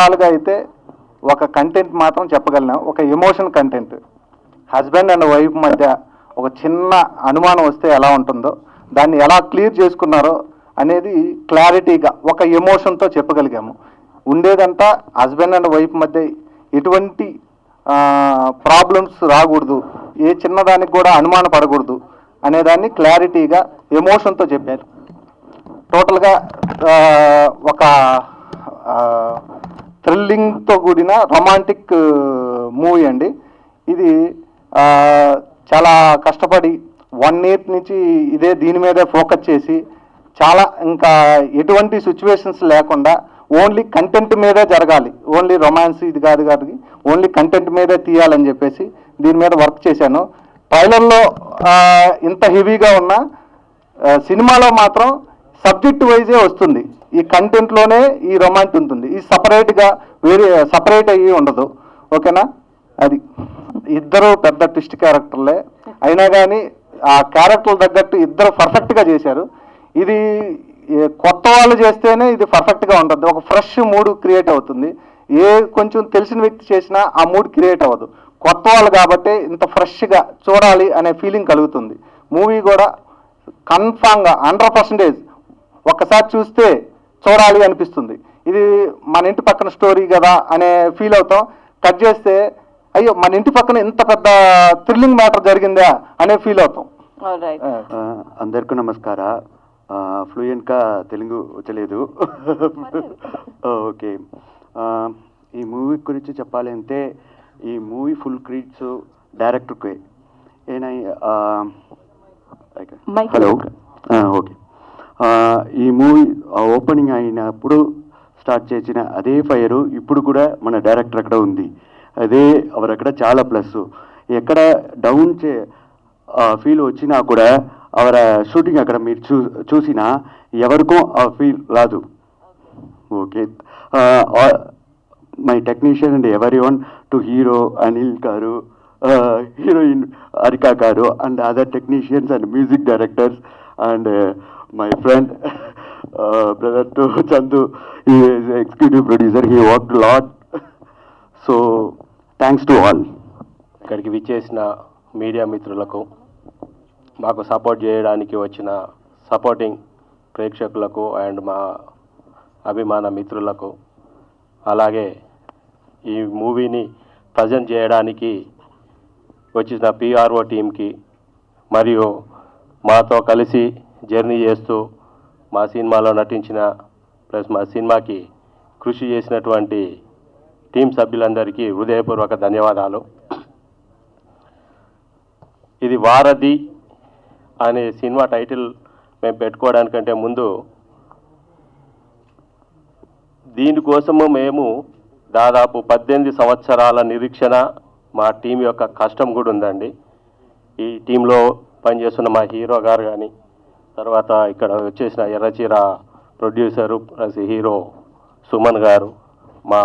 ఓవరాల్గా అయితే ఒక కంటెంట్ మాత్రం చెప్పగలను, ఒక emotion content. Husband and wife మధ్య ఒక చిన్న అనుమానం వస్తే ఎలా ఉంటుందో దాన్ని ఎలా క్లియర్ చేసుకున్నారో అనేది క్లారిటీగా ఒక ఎమోషన్తో చెప్పగలిగాము. ఉండేదంతా హస్బెండ్ అండ్ వైఫ్ మధ్య ఎటువంటి ప్రాబ్లమ్స్ రాకూడదు, ఏ చిన్నదానికి కూడా అనుమాన పడకూడదు అనేదాన్ని క్లారిటీగా ఎమోషన్తో చెప్పారు. టోటల్గా ఒక థ్రిల్లింగ్తో కూడిన రొమాంటిక్ మూవీ అండి. ఇది చాలా కష్టపడి 1 year నుంచి దీని మీదే ఫోకస్ చేసి చాలా ఇంకా ఎటువంటి సిచ్యువేషన్స్ లేకుండా ఓన్లీ కంటెంట్ మీదే జరగాలి, ఓన్లీ రొమాన్స్ ఇది కాదు ఓన్లీ కంటెంట్ మీదే తీయాలని చెప్పేసి దీని మీద వర్క్ చేశాను. ట్రైలర్లో ఇంత హెవీగా ఉన్న సినిమాలో మాత్రం సబ్జెక్ట్ వైజే వస్తుంది. ఈ కంటెంట్లోనే ఈ రొమాన్స్ ఉంటుంది, ఈ సపరేట్గా సపరేట్ అయ్యి ఉండదు. ఓకేనా? అది ఇద్దరు పెద్ద ట్విస్ట్ క్యారెక్టర్లే అయినా కానీ ఆ క్యారెక్టర్ తగ్గట్టు ఇద్దరు పర్ఫెక్ట్గా చేశారు. ఇది కొత్త వాళ్ళు చేస్తేనే ఇది పర్ఫెక్ట్గా ఉంటుంది, ఒక ఫ్రెష్ మూడ్ క్రియేట్ అవుతుంది. కొంచెం తెలిసిన వ్యక్తి చేసినా ఆ మూడ్ క్రియేట్ అవ్వదు. కొత్త వాళ్ళు కాబట్టి ఇంత ఫ్రెష్గా చూడాలి అనే ఫీలింగ్ కలుగుతుంది. మూవీ కూడా కన్ఫామ్గా 100% ఒక్కసారి చూస్తే చూడాలి అనిపిస్తుంది. ఇది మన ఇంటి పక్కన స్టోరీ కదా అనే ఫీల్ అవుతాం. కట్ చేస్తే అయ్యో మన ఇంటి పక్కన ఇంత పెద్ద థ్రిల్లింగ్ మ్యాటర్ జరిగిందా అనే ఫీల్ అవుతాం. అందరికీ నమస్కార. ఫ్లూయెంట్గా తెలుగు వచ్చలేదు. ఓకే, ఈ మూవీ గురించి చెప్పాలి అంటే ఈ మూవీ ఫుల్ క్రెడిట్స్ డైరెక్టర్కే. Hello, okay. ఈ మూవీ ఓపెనింగ్ అయినప్పుడు స్టార్ట్ చేసిన అదే ఫైరు ఇప్పుడు కూడా మన డైరెక్టర్ అక్కడ ఉంది. అదే అవరక్కడ చాలా ప్లస్. ఎక్కడ డౌన్ ఫీల్ వచ్చినా కూడా అవర షూటింగ్ అక్కడ మీరు చూసినా ఎవరికో ఆ ఫీల్ రాదు. Okay, my technician and every one to hero Anil గారు, హీరోయిన్ అరికా గారు and other technicians and music directors and my friend, brother to Chandu, he is executive producer, he worked a lot. So, thanks to all. ఇక్కడికి విచ్చేసిన media మిత్రులకు, మాకు support చేయడానికి వచ్చిన supporting ప్రేక్షకులకు and మా అభిమాన మిత్రులకు, అలాగే ఈ మూవీని ప్రజెంట్ చేయడానికి వచ్చిన పిఆర్ఓ టీంకి, మరియు మాతో కలిసి జర్నీ చేస్తూ మా సినిమాలో నటించిన ప్లస్ మా సినిమాకి కృషి చేసినటువంటి టీం సభ్యులందరికీ హృదయపూర్వక ధన్యవాదాలు. ఇది వారధి అనే సినిమా టైటిల్ మేము పెట్టుకోవడానికంటే ముందు దీనికోసము మేము దాదాపు 18 సంవత్సరాల నిరీక్షణ, మా టీం యొక్క కష్టం కూడా ఉందండి. ఈ టీంలో పనిచేస్తున్న మా హీరో గారు కానీ, తర్వాత ఇక్కడ వచ్చేసిన ఎర్రచీర ప్రొడ్యూసరు ప్లస్ హీరో సుమన్ గారు, మా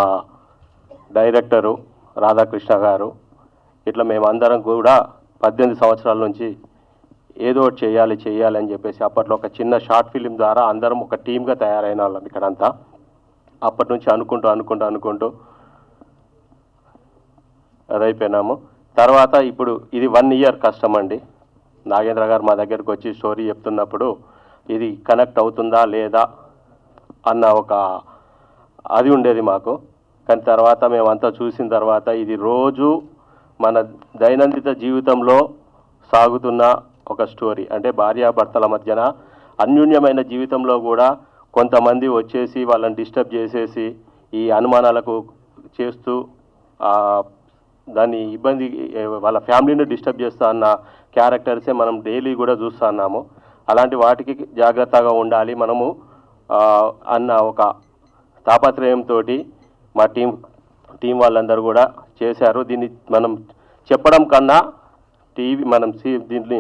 డైరెక్టరు రాధాకృష్ణ గారు, ఇట్లా మేమందరం కూడా 18 సంవత్సరాల నుంచి ఏదో ఒకటి చేయాలి అని చెప్పేసి అప్పట్లో ఒక చిన్న షార్ట్ ఫిలిం ద్వారా అందరం ఒక టీమ్గా తయారైన వాళ్ళం ఇక్కడంతా. అప్పటి నుంచి అనుకుంటూ అదైపోయినాము. తర్వాత ఇప్పుడు ఇది 1 year కష్టం అండి. నాగేంద్ర గారు మా దగ్గరకు వచ్చి స్టోరీ చెప్తున్నప్పుడు ఇది కనెక్ట్ అవుతుందా లేదా అన్న ఒక అది ఉండేది మాకు. కానీ తర్వాత మేమంతా చూసిన తర్వాత ఇది రోజు మన దైనందిన జీవితంలో సాగుతున్న ఒక స్టోరీ. అంటే భార్యాభర్తల మధ్యన అన్యోన్యమైన జీవితంలో కూడా కొంతమంది వచ్చేసి వాళ్ళని డిస్టర్బ్ చేసేసి ఈ అనుమానాలకు చేస్తూ దాన్ని ఇబ్బంది వాళ్ళ ఫ్యామిలీని డిస్టర్బ్ చేస్తా అన్న క్యారెక్టర్సే మనం డైలీ కూడా చూస్తూ ఉన్నాము. అలాంటి వాటికి జాగ్రత్తగా ఉండాలి మనము అన్న ఒక తాపత్రయంతో మా టీం వాళ్ళందరూ కూడా చేశారు. దీన్ని మనం చెప్పడం కన్నా దీన్ని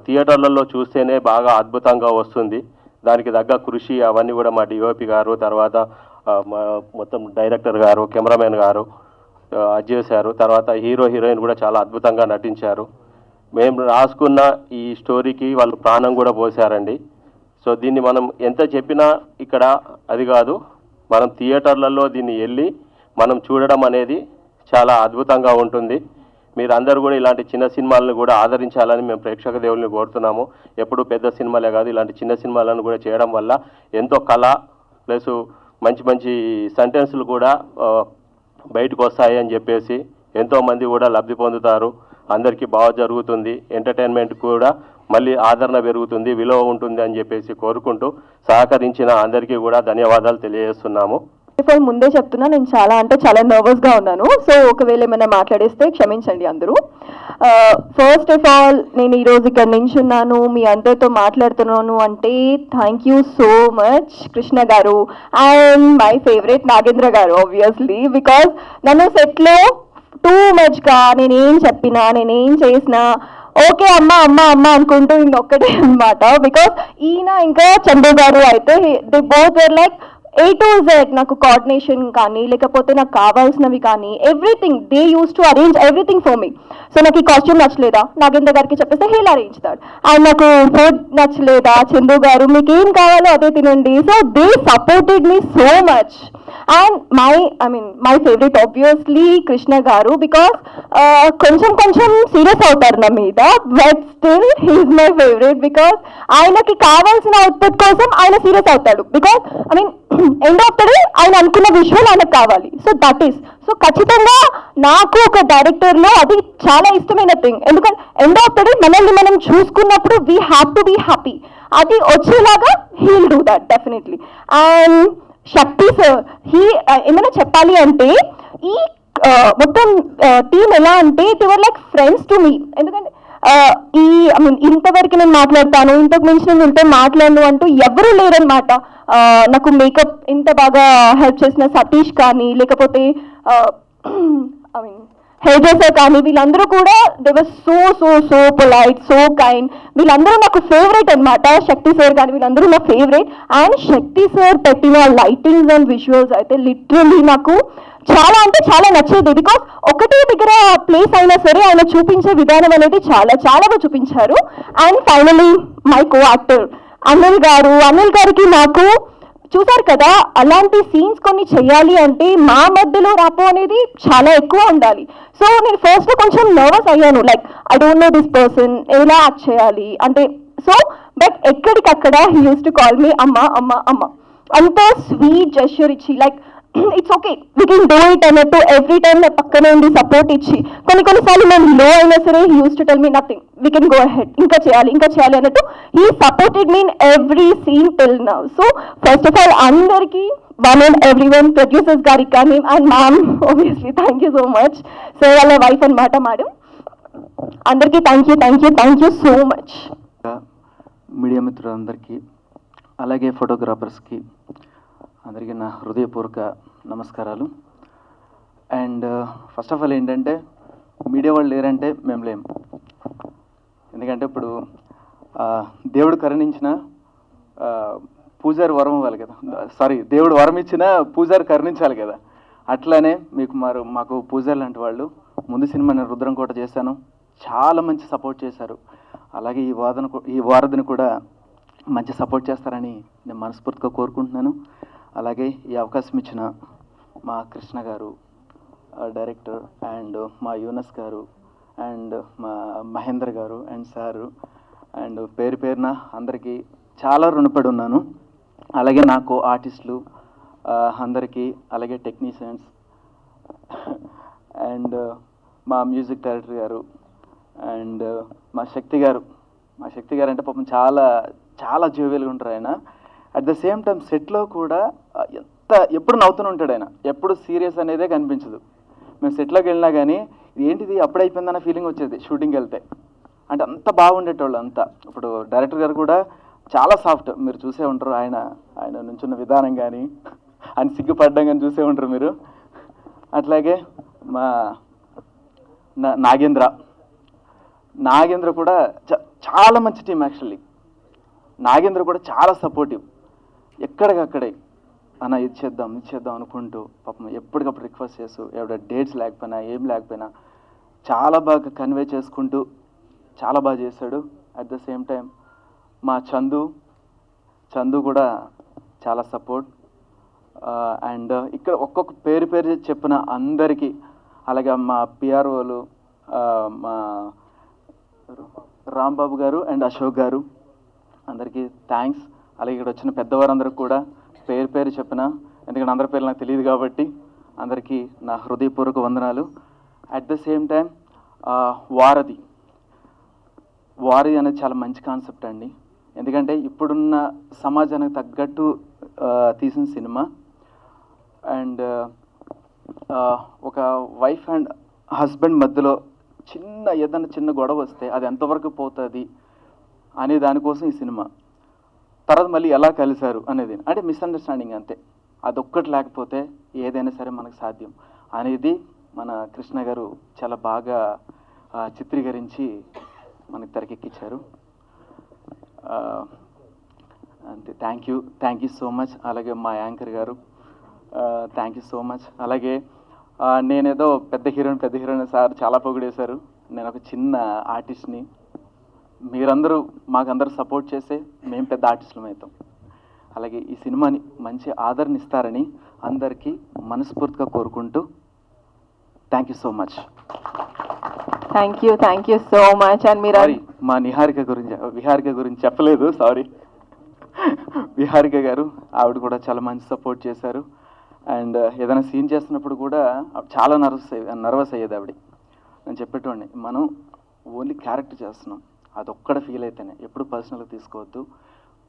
థియేటర్లలో చూస్తేనే బాగా అద్భుతంగా వస్తుంది. దానికి తగ్గ కృషి అవన్నీ కూడా మా డిఓపి గారు, తర్వాత మొత్తం డైరెక్టర్ గారు, కెమెరామెన్ గారు అది చేశారు. తర్వాత హీరో హీరోయిన్ కూడా చాలా అద్భుతంగా నటించారు. మేము రాసుకున్న ఈ స్టోరీకి వాళ్ళు ప్రాణం కూడా పోసారండి. సో దీన్ని మనం ఎంత చెప్పినా ఇక్కడ అది కాదు, మనం థియేటర్లలో దీన్ని వెళ్ళి మనం చూడడం అనేది చాలా అద్భుతంగా ఉంటుంది. మీరందరూ కూడా ఇలాంటి చిన్న సినిమాలను కూడా ఆదరించాలని మేము ప్రేక్షక దేవుల్ని కోరుతున్నాము. ఎప్పుడు పెద్ద సినిమాలే కాదు, ఇలాంటి చిన్న సినిమాలను కూడా చేయడం వల్ల ఎంతో కళ ప్లస్ మంచి మంచి సెంటెన్సులు కూడా బయటకు వస్తాయి అని చెప్పేసి ఎంతోమంది కూడా లబ్ధి పొందుతారు. అందరికీ బాగా జరుగుతుంది, ఎంటర్టైన్మెంట్ కూడా మళ్ళీ ఆదరణ పెరుగుతుంది, విలువ ఉంటుంది అని చెప్పేసి కోరుకుంటూ సహకరించిన అందరికీ కూడా ధన్యవాదాలు తెలియజేస్తున్నాము. ముందే చెప్తున్నా, నేను చాలా నర్వస్గా ఉన్నాను. సో ఒకవేళ ఏమైనా మాట్లాడేస్తే క్షమించండి అందరూ. ఫస్ట్ ఆఫ్ ఆల్ నేను ఈరోజు ఇక్కడ నించున్నాను, మీ అందరితో మాట్లాడుతున్నాను అంటే thank you so much Krishna గారు అండ్ మై ఫేవరెట్ నాగేంద్ర గారు ఆబ్వియస్లీ. బికాజ్ నన్ను సెట్లో టూ మచ్గా నేనేం చెప్పినా నేనేం చేసినా ఓకే అమ్మ అమ్మ అమ్మ అనుకుంటూ ఇంకొక్కటే అనమాట. బికాజ్ ఈయన ఇంకా చందు గారు అయితే they both were like A to Z, నాకు కోఆర్డినేషన్ కానీ లేకపోతే నాకు కావాల్సినవి కానీ everything they use to arrange everything for me. So నాకు ఈ కాస్ట్యూమ్ నచ్చలేదా నాగేంద్ర గారికి చెప్పేస్తే హీల్ అరేంజ్ దాట్. అండ్ నాకు ఫుడ్ నచ్చలేదా చందు గారు మీకు ఏం కావాలో అదే తినండి. So they supported me so much. And my favourite obviously Krishna గారు. బికాస్ కొంచెం సీరియస్ అవుతారు నా మీద, but still he's my favourite. Because ఆయనకి కావాల్సిన అవుట్పుట్ కోసం ఆయన సీరియస్ అవుతాడు. Because end of the day ఆయన అనుకున్న విజువల్ ఆయనకు కావాలి. సో దట్ ఈస్ సో ఖచ్చితంగా నాకు ఒక డైరెక్టర్లో అది చాలా ఇష్టమైన థింగ్. ఎందుకంటే ఎండ్ ఆఫ్ ద డే మనల్ని మనం చూసుకున్నప్పుడు we have to be happy. అది వచ్చేలాగా he'll do that definitely. And Shakti sir ఏమైనా చెప్పాలి అంటే ఈ మొత్తం టీమ్ ఎలా అంటే they were like friends to me. ఎందుకంటే ఇంతవరకు నేను మాట్లాడతాను, ఇంతకు మించి నేను ఉంటే మాట్లాడను అంటూ ఎవరూ లేరనమాట. నాకు మేకప్ ఇంత బాగా హెల్ప్ చేసిన సతీష్ కానీ లేకపోతే హెయిర్ డ్రెస్సర్ కానీ వీళ్ళందరూ కూడా they were so so so polite, so kind. వీళ్ళందరూ నాకు ఫేవరెట్ అనమాట. శక్తి సార్ కానీ వీళ్ళందరూ నా ఫేవరెట్. అండ్ శక్తి సార్ పెట్టిన లైటింగ్స్ అండ్ విజువల్స్ అయితే లిటరల్లీ నాకు చాలా అంటే చాలా నచ్చేది. బికాస్ ఒకటే దగ్గర ప్లేస్ అయినా సరే ఆయన చూపించే విధానం అనేది చాలా బాగా చూపించారు. And finally my co actor Anil గారికి నాకు చూసారు కదా, అలాంటి సీన్స్ కొన్ని చేయాలి అంటే మా మధ్యలో రాపో అనేది చాలా ఎక్కువ ఉండాలి. సో నేను ఫస్ట్ కొంచెం నర్వస్ అయ్యాను, like I don't know this person, ఎలా యాక్ట్ చేయాలి అంటే. సో బట్ ఎక్కడికక్కడ he use to call me అమ్మ అమ్మ అమ్మ. అంత స్వీట్ జెస్చర్ ఇచ్చి like it's okay we can do it అన్నట్టు ఎవ్రీ టైమ్ నా పక్కనే ఉండి సపోర్ట్ ఇచ్చి కొన్నిసార్లు మేము లో అయినా సరే he use to tell me nothing, we can go ahead, ఇంకా చేయాలి అన్నట్టు he supported me in every scene till now. So first of all అందరికీ one and every one producers గారికి కానీ and ma'am obviously thank you so much. Sir వాళ్ళ wife అనమాట madam. అందరికీ thank you so much. Media మిత్రులందరికీ అలాగే ఫోటోగ్రాఫర్స్కి అందరికీ నా హృదయపూర్వక నమస్కారాలు. అండ్ ఫస్ట్ ఆఫ్ ఆల్ ఏంటంటే మీడియా వాళ్ళు లేరంటే మేము లేము. ఎందుకంటే ఇప్పుడు దేవుడు కరుణించిన పూజారి వరం ఇవ్వాలి కదా, దేవుడు వరం ఇచ్చిన పూజారి కరుణించాలి కదా. అట్లానే మాకు పూజారి లాంటి వాళ్ళు. ముందు సినిమా నేను రుద్రం కోట చేశాను, చాలా మంచి సపోర్ట్ చేశారు. అలాగే ఈ వారధిని కూడా మంచి సపోర్ట్ చేస్తారని నేను మనస్ఫూర్తిగా కోరుకుంటున్నాను. అలాగే ఈ అవకాశం ఇచ్చిన మా కృష్ణ గారు డైరెక్టర్, అండ్ మా యూనస్ గారు, అండ్ మా మహేందర్ గారు అండ్ సారు, అండ్ పేరున అందరికీ చాలా రుణపడి ఉన్నాను. అలాగే నాకు ఆర్టిస్టులు అందరికీ, అలాగే టెక్నీషియన్స్ అండ్ మా మ్యూజిక్ డైరెక్టర్ గారు అండ్ మా శక్తి గారు అంటే పాపం చాలా జోవియల్గా ఉంటారు ఆయన. అట్ ద సేమ్ టైం సెట్లో కూడా ఎప్పుడు నవ్వుతూనే ఉంటాడు ఆయన, ఎప్పుడు సీరియస్ అనేదే కనిపించదు. మేము సెట్లోకి వెళ్ళినా కానీ ఏంటిది అప్పుడైపోయిందన్న ఫీలింగ్ వచ్చేది షూటింగ్కి వెళ్తే. అంటే అంత బాగుండేటోళ్ళు అంతా. ఇప్పుడు డైరెక్టర్ గారు కూడా చాలా సాఫ్ట్, మీరు చూసే ఉంటారు. ఆయన నుంచున్న విధానం కానీ ఆయన సిగ్గుపడ్డం కానీ చూసే ఉంటారు మీరు. అట్లాగే మా నాగేంద్ర కూడా చాలా మంచి టీం యాక్చువల్లీ. నాగేంద్ర కూడా చాలా సపోర్టివ్. ఎక్కడికక్కడే అన్న ఇది చేద్దాం అనుకుంటూ పాపం ఎప్పటికప్పుడు రిక్వెస్ట్ చేస్తూ ఎవడ డేట్స్ లేకపోయినా ఏం లేకపోయినా చాలా బాగా కన్వే చేసుకుంటూ చాలా బాగా చేశాడు. అట్ ద సేమ్ టైం మా చందు కూడా చాలా సపోర్ట్. అండ్ ఇక్కడ ఒక్కొక్క పేరు పేరు చెప్పిన అందరికీ, అలాగే మా పిఆర్ఓలు మా రాంబాబు గారు అండ్ అశోక్ గారు అందరికీ థ్యాంక్స్. అలాగే ఇక్కడ వచ్చిన పెద్దవారందరికీ కూడా పేరు పేరు చెప్పిన, ఎందుకంటే అందరి పేర్లు నాకు తెలియదు కాబట్టి అందరికీ నా హృదయపూర్వక వందనాలు. అట్ ద సేమ్ టైం వారధి అనేది చాలా మంచి కాన్సెప్ట్ అండి. ఎందుకంటే ఇప్పుడున్న సమాజానికి తగ్గట్టు తీసిన సినిమా. అండ్ ఒక వైఫ్ అండ్ హస్బెండ్ మధ్యలో ఏదైనా చిన్న గొడవ వస్తే అది ఎంతవరకు పోతుంది అనే దానికోసం ఈ సినిమా. తర్వాత మళ్ళీ ఎలా కలిశారు అనేది, అంటే మిస్అండర్స్టాండింగ్ అంతే, అదొక్కటి లేకపోతే ఏదైనా సరే మనకు సాధ్యం అనేది మన కృష్ణ గారు చాలా బాగా చిత్రీకరించి మనకి తెరకెక్కించారు. అంతే. Thank you so much. అలాగే మా యాంకర్ గారు థ్యాంక్ యూ సో మచ్. అలాగే నేనేదో పెద్ద హీరోయిన్ సార్ చాలా పొగిడేశారు. నేను ఒక చిన్న ఆర్టిస్ట్ని. మీరందరూ మాకందరూ సపోర్ట్ చేస్తే మేము పెద్ద ఆర్టిస్టులం అవుతాం. అలాగే ఈ సినిమాని మంచి ఆదరణ ఇస్తారని అందరికీ మనస్ఫూర్తిగా కోరుకుంటూ thank you so much. Thank you so much. And మీరు మా విహారిక గురించి చెప్పలేదు, సారీ. విహారిక గారు ఆవిడ కూడా చాలా మంచి సపోర్ట్ చేశారు. అండ్ ఏదైనా సీన్ చేస్తున్నప్పుడు కూడా చాలా నర్వస్ అయ్యేది ఆవిడ. నేను చెప్పేటోడిని, మనం ఓన్లీ క్యారెక్టర్ చేస్తున్నాం, అదొక్కడ ఫీల్ అయితేనే, ఎప్పుడు పర్సనల్గా తీసుకోవద్దు.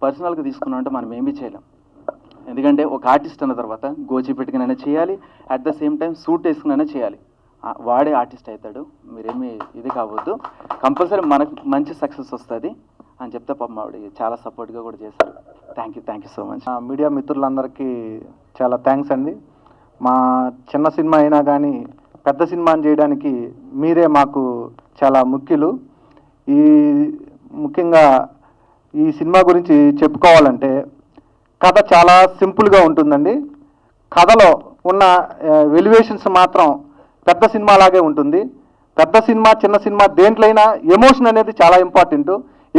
పర్సనల్గా తీసుకున్నామంటే మనం ఏమీ చేయలేం. ఎందుకంటే ఒక ఆర్టిస్ట్ అన్న తర్వాత గోచి పెట్టుకునైనా చేయాలి, at the same time suit వేసుకునైనా చేయాలి. వాడే ఆర్టిస్ట్ అవుతాడు, మీరేమీ ఇది కావద్దు. కంపల్సరీ మనకు మంచి సక్సెస్ వస్తుంది అని చెప్తే పాపం ఆవిడ చాలా సపోర్ట్గా కూడా చేశారు. Thank you so much. Media మిత్రులందరికీ చాలా థ్యాంక్స్ అండి. మా చిన్న సినిమా అయినా కానీ పెద్ద సినిమాని చేయడానికి మీరే మాకు చాలా ముఖ్యులు. ముఖ్యంగా ఈ సినిమా గురించి చెప్పుకోవాలంటే కథ చాలా సింపుల్గా ఉంటుందండి. కథలో ఉన్న ఎలివేషన్స్ మాత్రం పెద్ద సినిమా లాగే ఉంటుంది. పెద్ద సినిమా చిన్న సినిమా దేంట్లైనా ఎమోషన్ అనేది చాలా ఇంపార్టెంట్.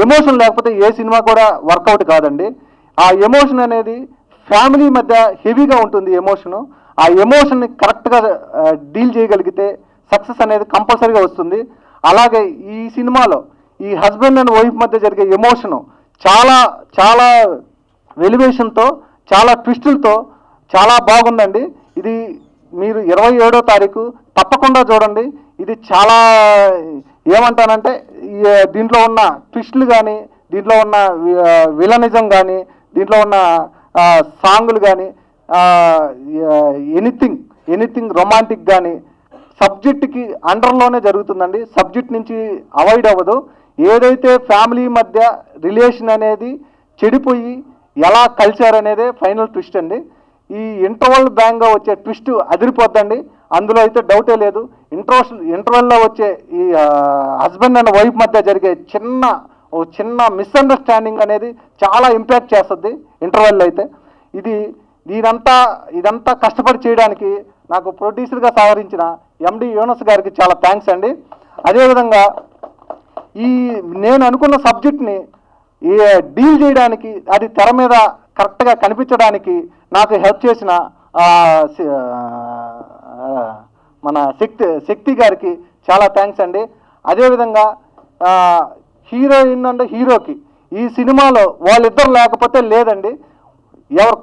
ఎమోషన్ లేకపోతే ఏ సినిమా కూడా వర్కౌట్ కాదండి. ఆ ఎమోషన్ అనేది ఫ్యామిలీ మధ్య హెవీగా ఉంటుంది ఎమోషను. ఆ ఎమోషన్ని కరెక్ట్గా డీల్ చేయగలిగితే సక్సెస్ అనేది కంపల్సరీగా వస్తుంది. అలాగే ఈ సినిమాలో ఈ హస్బెండ్ అండ్ వైఫ్ మధ్య జరిగే ఎమోషను చాలా చాలా ఎలివేషన్తో, చాలా ట్విస్టులతో చాలా బాగుందండి. ఇది మీరు 27వ తారీఖు తప్పకుండా చూడండి. ఇది చాలా ఏమంటానంటే దీంట్లో ఉన్న ట్విస్టులు కానీ, దీంట్లో ఉన్న విలనిజం కానీ, దీంట్లో ఉన్న సాంగులు కానీ, ఎనీథింగ్ రొమాంటిక్ కానీ సబ్జెక్ట్కి అండర్లోనే జరుగుతుందండి. సబ్జెక్ట్ నుంచి అవాయిడ్ అవ్వదు. ఏదైతే ఫ్యామిలీ మధ్య రిలేషన్ అనేది చెడిపోయి ఎలా కలిశారనేదే ఫైనల్ ట్విస్ట్ అండి. ఈ ఇంటర్వల్ బ్యాంగ్గా వచ్చే ట్విస్ట్ అదిరిపోద్దండి, అందులో అయితే డౌటే లేదు. ఇంటర్వెల్లో వచ్చే ఈ హస్బెండ్ అండ్ వైఫ్ మధ్య జరిగే చిన్న మిస్అండర్స్టాండింగ్ అనేది చాలా ఇంపాక్ట్ చేస్తుంది ఇంటర్వెల్లో అయితే. ఇదంతా కష్టపడి చేయడానికి నాకు ప్రొడ్యూసర్గా సహకరించిన ఎండి యూనస్ గారికి చాలా థ్యాంక్స్ అండి. అదేవిధంగా నేను అనుకున్న సబ్జెక్ట్ని డీల్ చేయడానికి, అది తెర మీద కరెక్ట్గా కనిపించడానికి నాకు హెల్ప్ చేసిన మన శక్తి గారికి చాలా థ్యాంక్స్ అండి. అదేవిధంగా హీరోయిన్ అండ్ హీరోకి ఈ సినిమాలో వాళ్ళిద్దరు లేకపోతే లేదండి. ఎవరు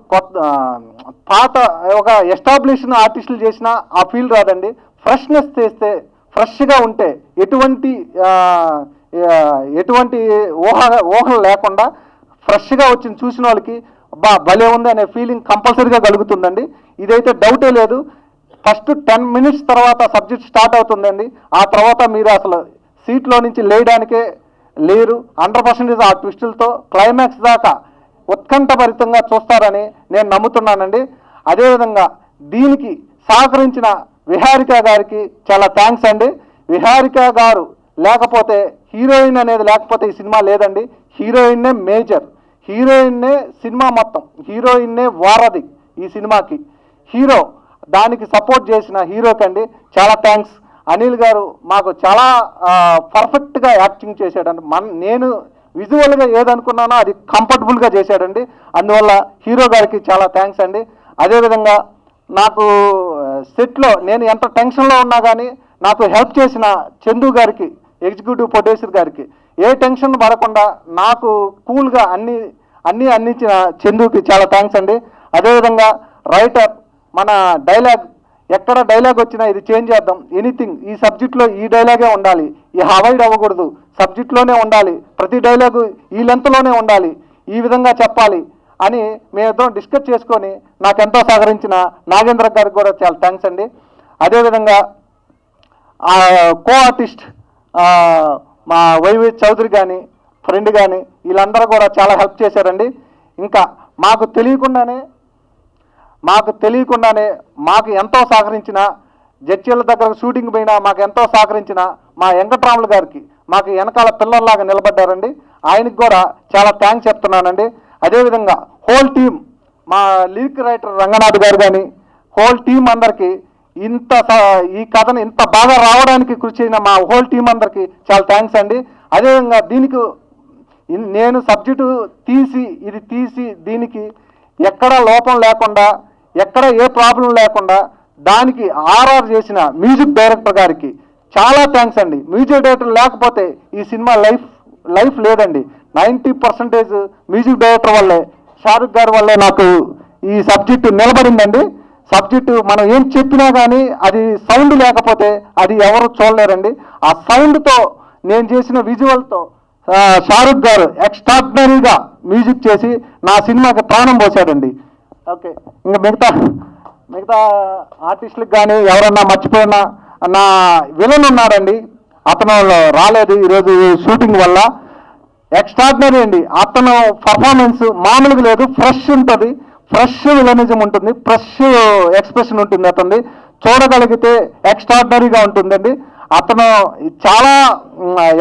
పాత ఒక ఎస్టాబ్లిష్డ్ ఆర్టిస్టులు చేసినా ఆ ఫీల్ రాదండి. ఫ్రెష్నెస్ చేస్తే, ఫ్రెష్గా ఉంటే, ఎటువంటి ఊహలు లేకుండా ఫ్రెష్గా వచ్చిన చూసిన వాళ్ళకి భలే ఉంది అనే ఫీలింగ్ కంపల్సరీగా కలుగుతుందండి. ఇదైతే డౌటే లేదు. ఫస్ట్ 10 minutes తర్వాత సబ్జెక్ట్ స్టార్ట్ అవుతుందండి. ఆ తర్వాత మీరు అసలు సీట్లో నుంచి లేయడానికే లేరు. 100% ఆ ట్విస్టులతో క్లైమాక్స్ దాకా ఉత్కంఠభరితంగా చూస్తారని నేను నమ్ముతున్నానండి. అదేవిధంగా దీనికి సహకరించిన విహారిక గారికి చాలా థ్యాంక్స్ అండి. విహారిక గారు లేకపోతే, హీరోయిన్ అనేది లేకపోతే ఈ సినిమా లేదండి. హీరోయిన్నే మేజర్, హీరోయిన్నే సినిమా మొత్తం, హీరోయిన్నే వారధి ఈ సినిమాకి. హీరో దానికి సపోర్ట్ చేసిన హీరోకి అండి చాలా థ్యాంక్స్. అనిల్ గారు మాకు చాలా పర్ఫెక్ట్గా యాక్టింగ్ చేశాడండి. నేను విజువల్గా ఏదనుకున్నానో అది కంఫర్టబుల్గా చేశాడండి. అందువల్ల హీరో గారికి చాలా థ్యాంక్స్ అండి. అదేవిధంగా నాకు సెట్లో నేను ఎంత టెన్షన్లో ఉన్నా కానీ నాకు హెల్ప్ చేసిన చందు గారికి, ఎగ్జిక్యూటివ్ ప్రొడ్యూసర్ గారికి, ఏ టెన్షన్ పడకుండా నాకు కూల్గా అన్నీ అందించిన చందుకి చాలా థ్యాంక్స్ అండి. అదేవిధంగా రైటర్, మన డైలాగ్ ఎక్కడ డైలాగ్ వచ్చినా ఇది చేంజ్ చేద్దాం, ఎనీథింగ్ ఈ సబ్జెక్ట్లో ఈ డైలాగే ఉండాలి, ఈ అవాయిడ్ అవ్వకూడదు, సబ్జెక్ట్లోనే ఉండాలి, ప్రతి డైలాగు ఈ లెంత్లోనే ఉండాలి, ఈ విధంగా చెప్పాలి అని మేమిద్దరం డిస్కస్ చేసుకొని నాకెంతో సహకరించిన నాగేంద్ర గారికి కూడా చాలా థ్యాంక్స్ అండి. అదేవిధంగా కో ఆర్టిస్ట్ మా వైవి చౌదరి కానీ, ఫ్రెండ్ కానీ, వీళ్ళందరూ కూడా చాలా హెల్ప్ చేశారండి. ఇంకా మాకు తెలియకుండానే మాకు ఎంతో సహకరించిన, జడ్చీల దగ్గర షూటింగ్ పోయినా మాకు ఎంతో సహకరించిన మా వెంకట్రాములు గారికి, మాకు వెనకాల పిల్లల్లాగా నిలబడ్డారండి, ఆయనకి కూడా చాలా థ్యాంక్స్ చెప్తున్నానండి. అదేవిధంగా హోల్ టీమ్, మా లిరిక్ రైటర్ రంగనాథ్ గారు కానీ, హోల్ టీం అందరికీ ఈ కథను ఇంత బాగా రావడానికి కృషి చేసిన మా హోల్ టీం అందరికీ చాలా థ్యాంక్స్ అండి. అదేవిధంగా దీనికి నేను సబ్జెక్టు తీసి దీనికి ఎక్కడ లోపం లేకుండా, ఎక్కడ ఏ ప్రాబ్లం లేకుండా దానికి ఆర్ఆర్ చేసిన మ్యూజిక్ డైరెక్టర్ గారికి చాలా థ్యాంక్స్ అండి. మ్యూజిక్ డైరెక్టర్ లేకపోతే ఈ సినిమా లైఫ్ లేదండి. 90% మ్యూజిక్ డైరెక్టర్ వల్లే, షారుఖ్ గారి వల్లే నాకు ఈ సబ్జెక్టు నిలబడిందండి. సబ్జెక్టు మనం ఏం చెప్పినా కానీ అది సౌండ్ లేకపోతే అది ఎవరు చూడలేరండి. ఆ సౌండ్తో నేను చేసిన విజువల్తో షారుఖ్ గారు ఎక్స్ట్రాడినరీగా మ్యూజిక్ చేసి నా సినిమాకి ప్రాణం పోసాడండి. ఓకే, ఇంకా మిగతా ఆర్టిస్టులకు కానీ ఎవరన్నా మర్చిపోయినా, నా విలన్ ఉన్నాడండి, అతను రాలేదు ఈరోజు షూటింగ్ వల్ల. ఎక్స్ట్రాడినరీ అండి, అతను పర్ఫార్మెన్స్ మామూలుగా లేదు, ఫ్రెష్ ఉంటుంది, ఫ్రెష్ విలనిజం ఉంటుంది, ఫ్రెష్ ఎక్స్ప్రెషన్ ఉంటుంది, అతనిది చూడగలిగితే ఎక్స్ట్రాడినరీగా ఉంటుందండి. అతను చాలా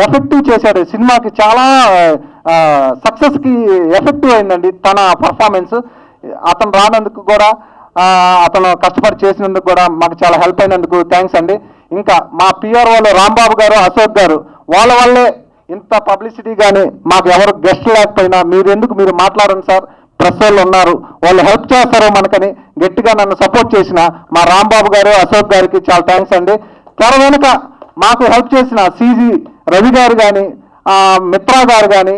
ఎఫెక్టివ్ చేశాడు సినిమాకి, చాలా సక్సెస్కి ఎఫెక్టివ్ అయిందండి తన పర్ఫార్మెన్స్. అతను రానందుకు కూడా, అతను కష్టపడి చేసినందుకు కూడా మాకు చాలా హెల్ప్ అయినందుకు థ్యాంక్స్ అండి. ఇంకా మా పిఆర్ వాళ్ళు రాంబాబు గారు, అశోక్ గారు, వాళ్ళ వల్లే ఇంత పబ్లిసిటీ కానీ, మాకు ఎవరు గెస్ట్ లేకపోయినా మీరు మాట్లాడండి సార్, ప్రెస్ వాళ్ళు ఉన్నారు, వాళ్ళు హెల్ప్ చేస్తారు మనకని గట్టిగా నన్ను సపోర్ట్ చేసిన మా రాంబాబు గారు, అశోక్ గారికి చాలా థ్యాంక్స్ అండి. తెర వెనుక మాకు హెల్ప్ చేసిన సిజి రవి గారు కానీ, మిత్రా గారు కానీ,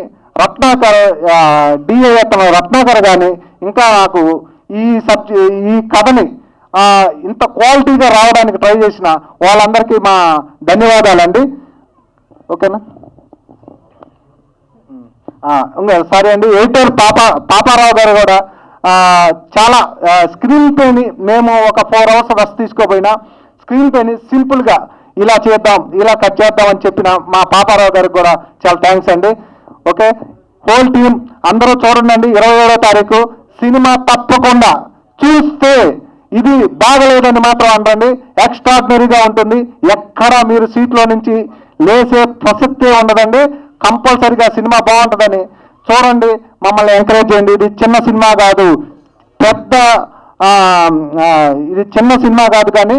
డిఏ రత్నాకర్ కానీ, ఇంకా నాకు ఈ కథని ఇంత క్వాలిటీగా రావడానికి ట్రై చేసిన వాళ్ళందరికీ మా ధన్యవాదాలండి. ఓకేనా? ఇంకా సరే అండి. ఎడిటర్ పాపారావు గారు కూడా చాలా స్క్రీన్ పేని మేము ఒక 4 hours రెస్ట్ తీసుకోపోయినా స్క్రీన్ పేని సింపుల్గా ఇలా చేద్దాం, ఇలా కట్ చేద్దాం అని చెప్పిన మా పాపారావు గారికి కూడా చాలా థ్యాంక్స్ అండి. ఓకే, హోల్ టీం అందరూ చూడండి. 27వ తారీఖు సినిమా తప్పకుండా చూస్తే ఇది బాగలేదని మాత్రం అనరండి, ఎక్స్ట్రాడినరీగా ఉంటుంది. ఎక్కడ మీరు సీట్లో నుంచి లేసే ప్రసక్తే ఉండదండి. కంపల్సరీగా సినిమా బాగుంటుందని చూడండి, మమ్మల్ని ఎంకరేజ్ చేయండి. ఇది చిన్న సినిమా కాదు, కానీ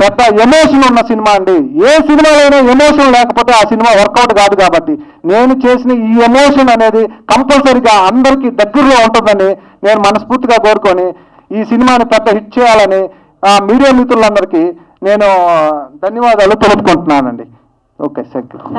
పెద్ద ఎమోషన్ ఉన్న సినిమా అండి. ఏ సినిమాలోనైనా ఎమోషన్ లేకపోతే ఆ సినిమా వర్కౌట్ కాదు. కాబట్టి నేను చేసిన ఈ ఎమోషన్ అనేది కంపల్సరీగా అందరికీ దగ్గరలో ఉంటుందని నేను మనస్ఫూర్తిగా కోరుకొని ఈ సినిమాని పెద్ద హిట్ చేయాలని మీడియా మిత్రులందరికీ నేను ధన్యవాదాలు తెలుపుకుంటున్నానండి. Okay, thank you.